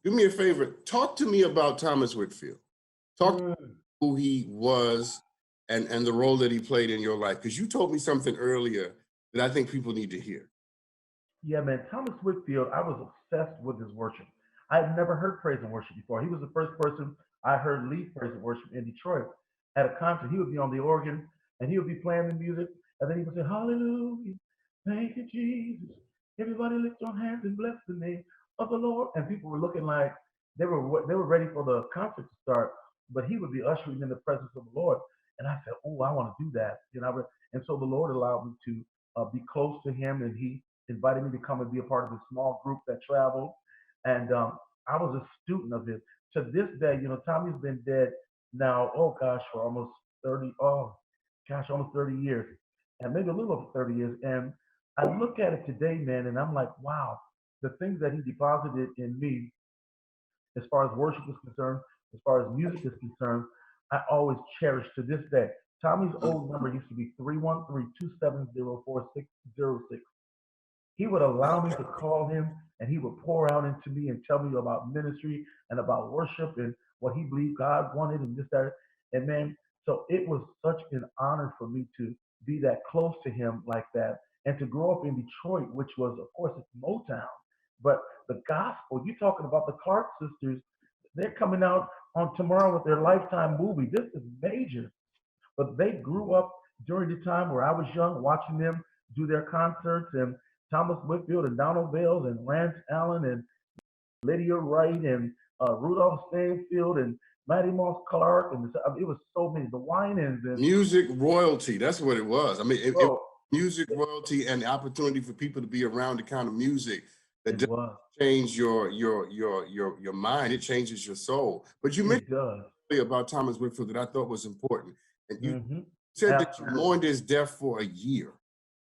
Do me a favor. Talk to me about Thomas Whitfield. Talk to me Mm. who he was and the role that he played in your life. Because you told me something earlier that I think people need to hear. Yeah, man. Thomas Whitfield, I was obsessed with his worship. I had never heard praise and worship before. He was the first person I heard lead praise and worship in Detroit at a concert. He would be on the organ and he would be playing the music, and then he would say, Hallelujah, thank you, Jesus. Everybody lift your hands and bless the name of the Lord. And people were looking like they were ready for the concert to start, but he would be ushering in the presence of the Lord. And I said, Oh, I want to do that. And so the Lord allowed me to be close to him, and he invited me to come and be a part of a small group that traveled. And I was a student of his. To this day, Tommy's been dead now, oh gosh, for almost 30, oh gosh, almost 30 years, and maybe a little over 30 years. And I look at it today, man, and I'm like, wow, the things that he deposited in me as far as worship is concerned, as far as music is concerned, I always cherish to this day. Tommy's old number used to be 313-270-4606. He would allow me to call him, and he would pour out into me and tell me about ministry and about worship and what he believed God wanted and this, that. And man, so it was such an honor for me to be that close to him like that and to grow up in Detroit, which was, of course, it's Motown. But the gospel, you're talking about the Clark sisters, they're coming out on tomorrow with their Lifetime movie. This is major. But they grew up during the time where I was young, watching them do their concerts, and Thomas Whitfield and Donald Bales and Lance Allen and Lydia Wright and Rudolph Stanfield and Matty Moss Clark, and it was so many. The Winans and Music royalty. That's what it was. I mean, it bro, music royalty and the opportunity for people to be around the kind of music that it doesn't was. change your mind. It changes your soul. But you mentioned It does. earlier about Thomas Whitfield that I thought was important. And you Hmm. said that you Absolutely. mourned his death for a year.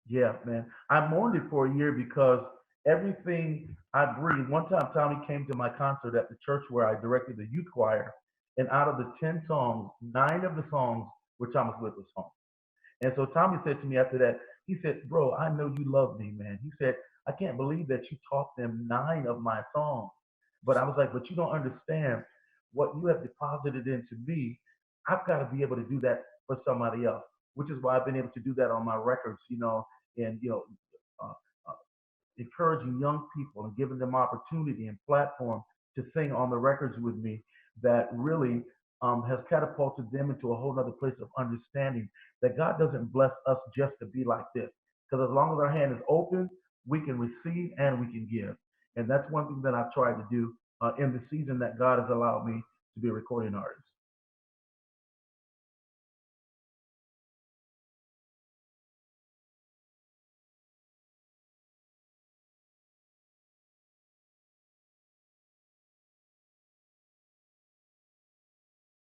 Yeah, man. I mourned it for a year because everything I breathed. One time, Tommy came to my concert at the church where I directed the youth choir, and out of the 10 songs, 9 of the songs were Thomas Whitfield's songs. And so Tommy said to me after that, he said, Bro, I know you love me, man. He said, I can't believe that you taught them 9 of my songs. But I was like, But you don't understand what you have deposited into me. I've got to be able to do that for somebody else, which is why I've been able to do that on my records, and, uh, uh, encouraging young people and giving them opportunity and platform to sing on the records with me that really has catapulted them into a whole other place of understanding that God doesn't bless us just to be like this. Because as long as our hand is open, we can receive and we can give. And that's one thing that I've tried to do in the season that God has allowed me to be a recording artist.